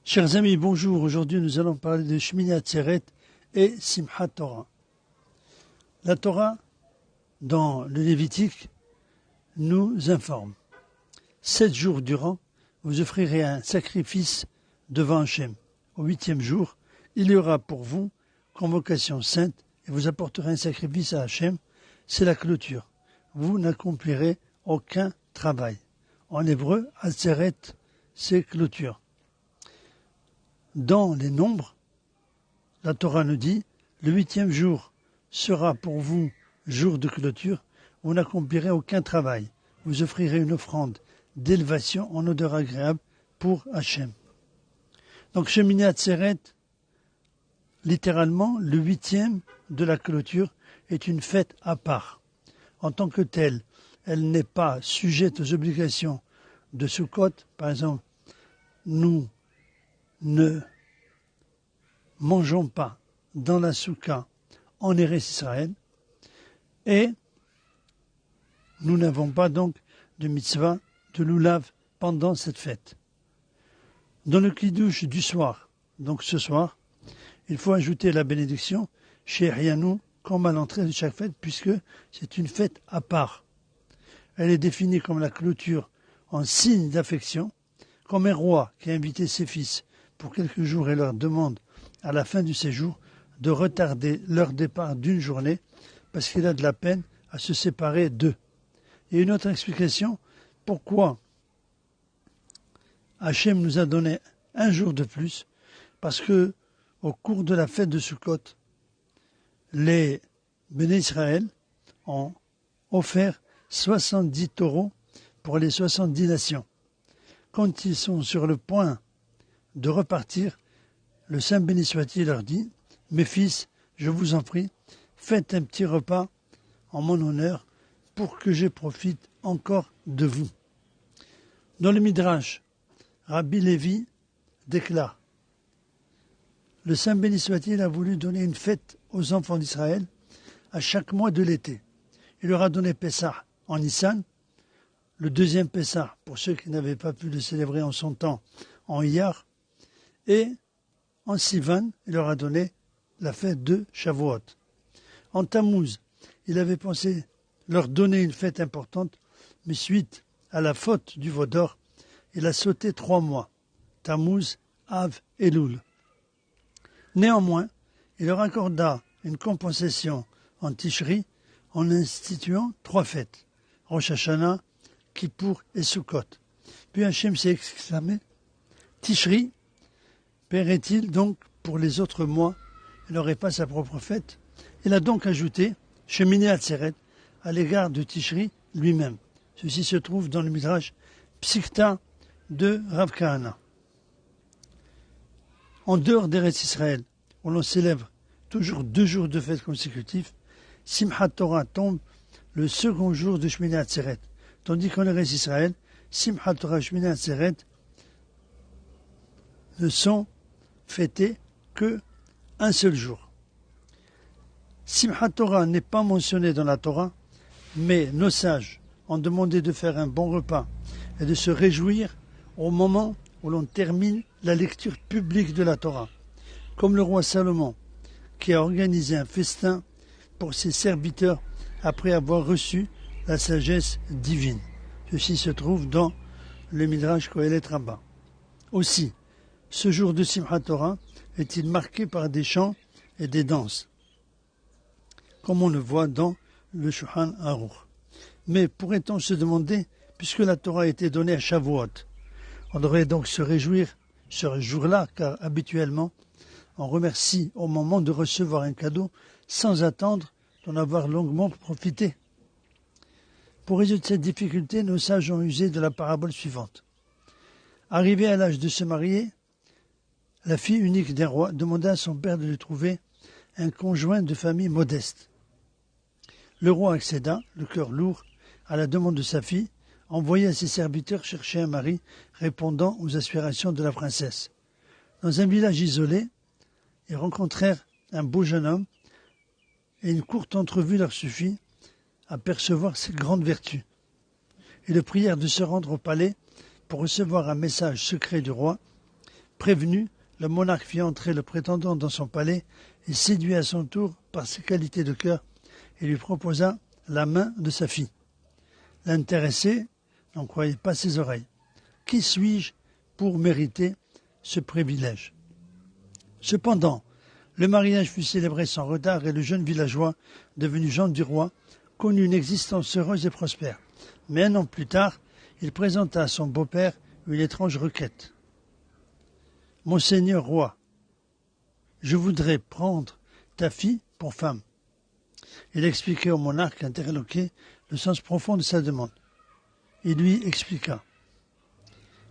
Chers amis, bonjour. Aujourd'hui, nous allons parler de Shmini Atzeret et Simchat Torah. La Torah, dans le Lévitique, nous informe. 7 jours durant, vous offrirez un sacrifice devant Hachem. Au 8e jour, il y aura pour vous convocation sainte et vous apporterez un sacrifice à Hachem. C'est la clôture. Vous n'accomplirez aucun travail. En hébreu, Atzeret, c'est clôture. Dans les nombres, la Torah nous dit, le 8e jour sera pour vous jour de clôture, vous n'accomplirez aucun travail. Vous offrirez une offrande d'élévation en odeur agréable pour Hachem. Donc Shemini Atzeret, littéralement, le 8e de la clôture est une fête à part. En tant que telle, elle n'est pas sujette aux obligations de Sukkot. Par exemple, nous ne mangeons pas dans la soukha en Eretz Israël et nous n'avons pas donc de mitzvah de lulav pendant cette fête. Dans le kiddush du soir, donc ce soir, il faut ajouter la bénédiction chez Rianou comme à l'entrée de chaque fête puisque c'est une fête à part. Elle est définie comme la clôture en signe d'affection, comme un roi qui a invité ses fils pour quelques jours et leur demande à la fin du séjour de retarder leur départ d'une journée parce qu'il a de la peine à se séparer d'eux. Et une autre explication, pourquoi Hachem nous a donné un jour de plus, parce que au cours de la fête de Sukkot, les Béné Israël ont offert 70 taureaux pour les 70 nations. Quand ils sont sur le point de repartir, le Saint béni soit-il leur dit « Mes fils, je vous en prie, faites un petit repas en mon honneur pour que je profite encore de vous. » Dans le Midrash, Rabbi Lévi déclare « Le Saint béni soit-il a voulu donner une fête aux enfants d'Israël à chaque mois de l'été. Il leur a donné Pessah en Nissan, le deuxième Pessah pour ceux qui n'avaient pas pu le célébrer en son temps en Iyar, et en Sivan, il leur a donné la fête de Shavuot. En Tammuz, il avait pensé leur donner une fête importante, mais suite à la faute du veau d'or, il a sauté 3 mois, Tammuz, Av et Elul. Néanmoins, il leur accorda une compensation en Tishri en instituant 3 fêtes, Rosh Hashanah, Kippour et Sukkot. Puis Hachem s'est exclamé, Tishri, paierait-il donc pour les autres mois, il n'aurait pas sa propre fête? Il a donc ajouté Shemini Atzeret à l'égard de Tishri lui-même. Ceci se trouve dans le Midrash Psikta de Rav Kahana. En dehors d'Eretz Israël, où l'on célèbre toujours 2 jours de fête consécutifs, Simchat Torah tombe le second jour de Shemini Atzeret, tandis qu'en Eretz Israël, Simchat Torah et Shemini Atzeret ne sont fêtés que un seul jour. Simchat Torah n'est pas mentionné dans la Torah, mais nos sages ont demandé de faire un bon repas et de se réjouir au moment où l'on termine la lecture publique de la Torah, comme le roi Salomon, qui a organisé un festin pour ses serviteurs après avoir reçu la sagesse divine. Ceci se trouve dans le Midrash Kohelet Rabbah. Aussi, ce jour de Simchat Torah est-il marqué par des chants et des danses, comme on le voit dans le Shulchan Aruch. Mais pourrait-on se demander, puisque la Torah a été donnée à Shavuot, on devrait donc se réjouir ce jour-là, car habituellement, on remercie au moment de recevoir un cadeau sans attendre d'en avoir longuement profité. Pour résoudre cette difficulté, nos sages ont usé de la parabole suivante. Arrivée à l'âge de se marier, la fille unique d'un roi demanda à son père de lui trouver un conjoint de famille modeste. Le roi accéda, le cœur lourd, à la demande de sa fille, envoya ses serviteurs chercher un mari répondant aux aspirations de la princesse. Dans un village isolé, ils rencontrèrent un beau jeune homme et une courte entrevue leur suffit à percevoir ses grandes vertus. Ils le prièrent de se rendre au palais pour recevoir un message secret du roi, Prévenu, le monarque fit entrer le prétendant dans son palais et séduit à son tour par ses qualités de cœur et lui proposa la main de sa fille. L'intéressé n'en croyait pas ses oreilles. Qui suis-je pour mériter ce privilège? Cependant, le mariage fut célébré sans retard et le jeune villageois, devenu gendre du roi, connut une existence heureuse et prospère. Mais un an plus tard, il présenta à son beau-père une étrange requête. « Monseigneur roi, je voudrais prendre ta fille pour femme. » Il expliquait au monarque interloqué le sens profond de sa demande. Il lui expliqua.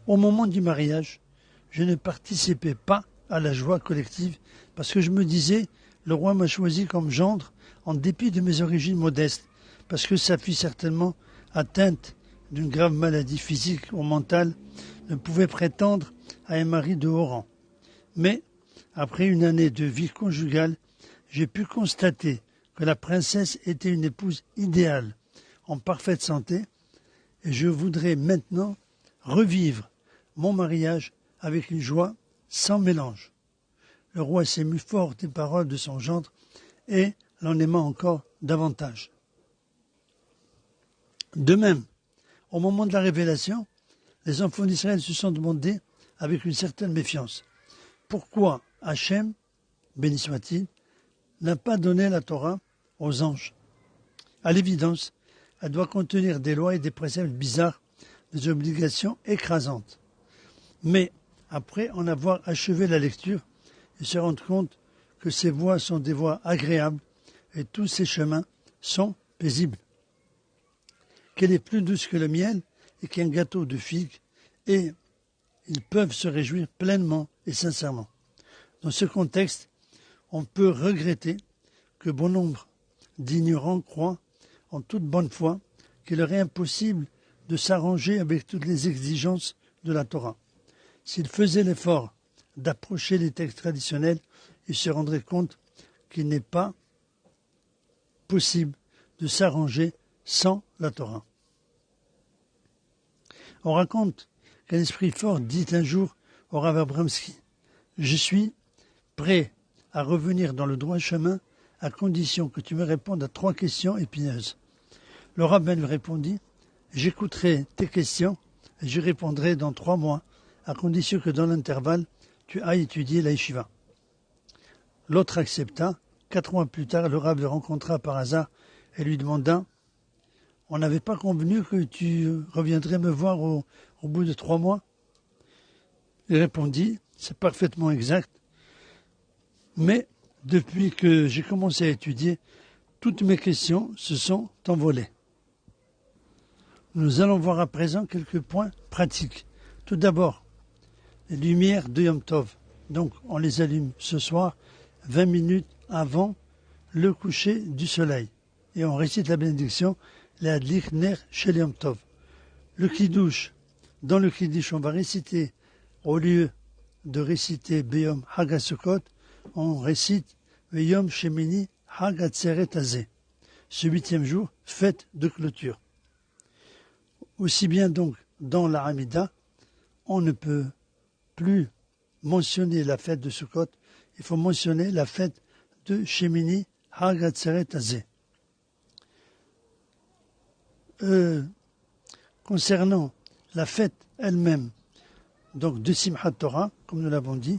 Au moment du mariage, je ne participais pas à la joie collective parce que je me disais, le roi m'a choisi comme gendre en dépit de mes origines modestes, parce que sa fille certainement atteinte d'une grave maladie physique ou mentale ne pouvait prétendre à un mari de haut rang. Mais, après une année de vie conjugale, j'ai pu constater que la princesse était une épouse idéale, en parfaite santé, et je voudrais maintenant revivre mon mariage avec une joie sans mélange. Le roi s'émut fort des paroles de son gendre et l'en aima encore davantage. De même, au moment de la révélation, les enfants d'Israël se sont demandé avec une certaine méfiance pourquoi Hachem, béni soit-il, n'a pas donné la Torah aux anges. À l'évidence, elle doit contenir des lois et des préceptes bizarres, des obligations écrasantes. Mais après en avoir achevé la lecture, ils se rendent compte que ces voies sont des voies agréables et tous ces chemins sont paisibles. Qu'elle est plus douce que le miel et qu'un gâteau de figues, et ils peuvent se réjouir pleinement et sincèrement. Dans ce contexte, on peut regretter que bon nombre d'ignorants croient en toute bonne foi qu'il leur est impossible de s'arranger avec toutes les exigences de la Torah. S'ils faisaient l'effort d'approcher les textes traditionnels, ils se rendraient compte qu'il n'est pas possible de s'arranger sans la Torah. On raconte qu'un esprit fort dit un jour au Rav Abramski « Je suis prêt à revenir dans le droit chemin à condition que tu me répondes à 3 questions épineuses. » Le rabbin lui répondit « J'écouterai tes questions et j'y répondrai dans 3 mois, à condition que dans l'intervalle, tu ailles étudier la yeshiva. » L'autre accepta. 4 mois plus tard, le rabbin le rencontra par hasard et lui demanda « On n'avait pas convenu que tu reviendrais me voir au bout de 3 mois ?» Il répondit « C'est parfaitement exact, mais depuis que j'ai commencé à étudier, toutes mes questions se sont envolées. » Nous allons voir à présent quelques points pratiques. Tout d'abord, les lumières de Yom Tov. Donc, on les allume ce soir, 20 minutes avant le coucher du soleil. Et on récite la bénédiction, la Adlik Ner Shel Yom Tov. Le Kiddush. Dans le Kiddush, on va réciter, au lieu de réciter Beyom Hag HaSukkot, on récite Beyom Shemini Hag HaTzeret Hazeh. Ce 8e jour, fête de clôture. Aussi bien donc dans la Hamida, on ne peut plus mentionner la fête de Sukkot, il faut mentionner la fête de Shemini Hag HaTzeret Hazeh. Concernant la fête elle-même, donc de Simchat Torah, comme nous l'avons dit,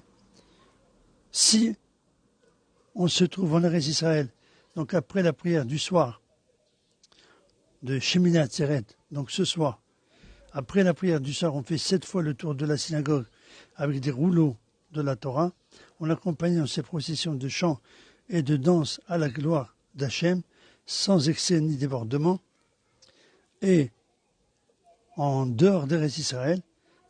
si on se trouve en Eretz Israël, donc après la prière du soir de Shemini Atzeret, donc ce soir, après la prière du soir, on fait 7 fois le tour de la synagogue avec des rouleaux de la Torah, on accompagne ces processions de chants et de danse à la gloire d'Hachem, sans excès ni débordement, et en dehors d'Eretz Israël,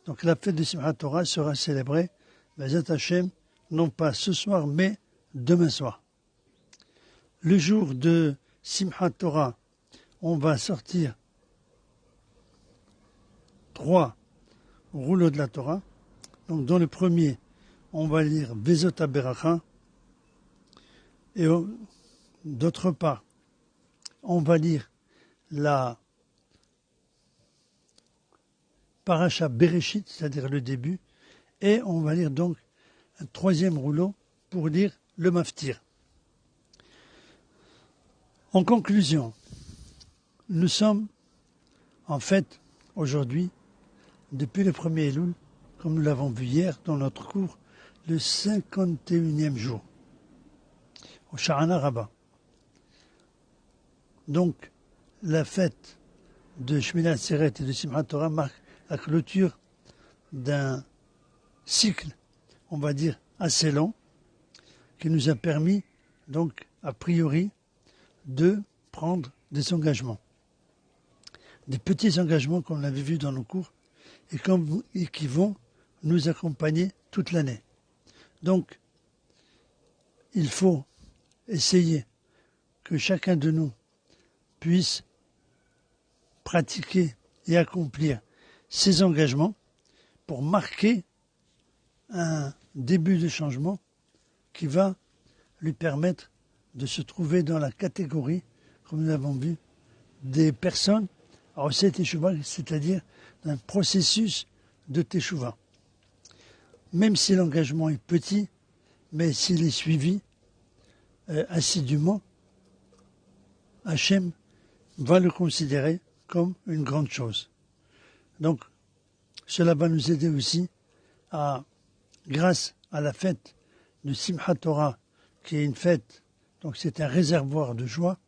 donc la fête de Simchat Torah sera célébrée, Bezat Hachem, non pas ce soir, mais demain soir. Le jour de Simchat Torah, on va sortir 3 rouleaux de la Torah. Donc dans le premier, on va lire Vezot HaBeracha, et d'autre part, on va lire la Parasha Bereshit, c'est-à-dire le début, Et on va lire donc un troisième rouleau pour lire le maftir. En conclusion, nous sommes en fait aujourd'hui, depuis le 1er Elul, comme nous l'avons vu hier dans notre cours, le 51e jour, au Sha'ana Rabbah. Donc, la fête de Shemini Atzeret et de Simchat Torah marque la clôture d'un cycle, on va dire, assez long, qui nous a permis, donc, a priori, de prendre des engagements. Des petits engagements, comme on l'avait vu dans nos cours, et qui vont nous accompagner toute l'année. Donc, il faut essayer que chacun de nous puisse pratiquer et accomplir ces engagements pour marquer un début de changement qui va lui permettre de se trouver dans la catégorie, comme nous l'avons vu, des personnes à Oseh Teshuvah, c'est-à-dire d'un processus de Teshuvah. Même si l'engagement est petit, mais s'il est suivi assidûment, Hachem va le considérer comme une grande chose. Donc, cela va nous aider aussi grâce à la fête de Simchat Torah, qui est une fête, donc c'est un réservoir de joie,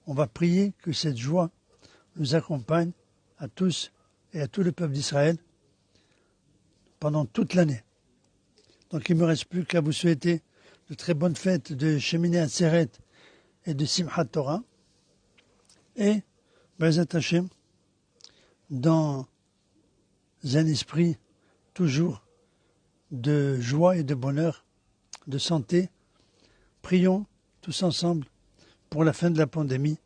on va prier que cette joie nous accompagne à tous et à tout le peuple d'Israël pendant toute l'année. Donc il ne me reste plus qu'à vous souhaiter de très bonnes fêtes de Shemini Atzeret et de Simchat Torah. Et, Be'ezrat Hashem, dans un esprit toujours de joie et de bonheur, de santé, prions tous ensemble pour la fin de la pandémie,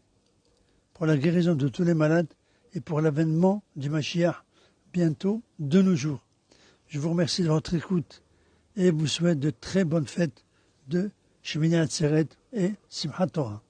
pour la guérison de tous les malades et pour l'avènement du Mashiach bientôt de nos jours. Je vous remercie de votre écoute et vous souhaite de très bonnes fêtes de Shemini Atzeret et Simchat Torah.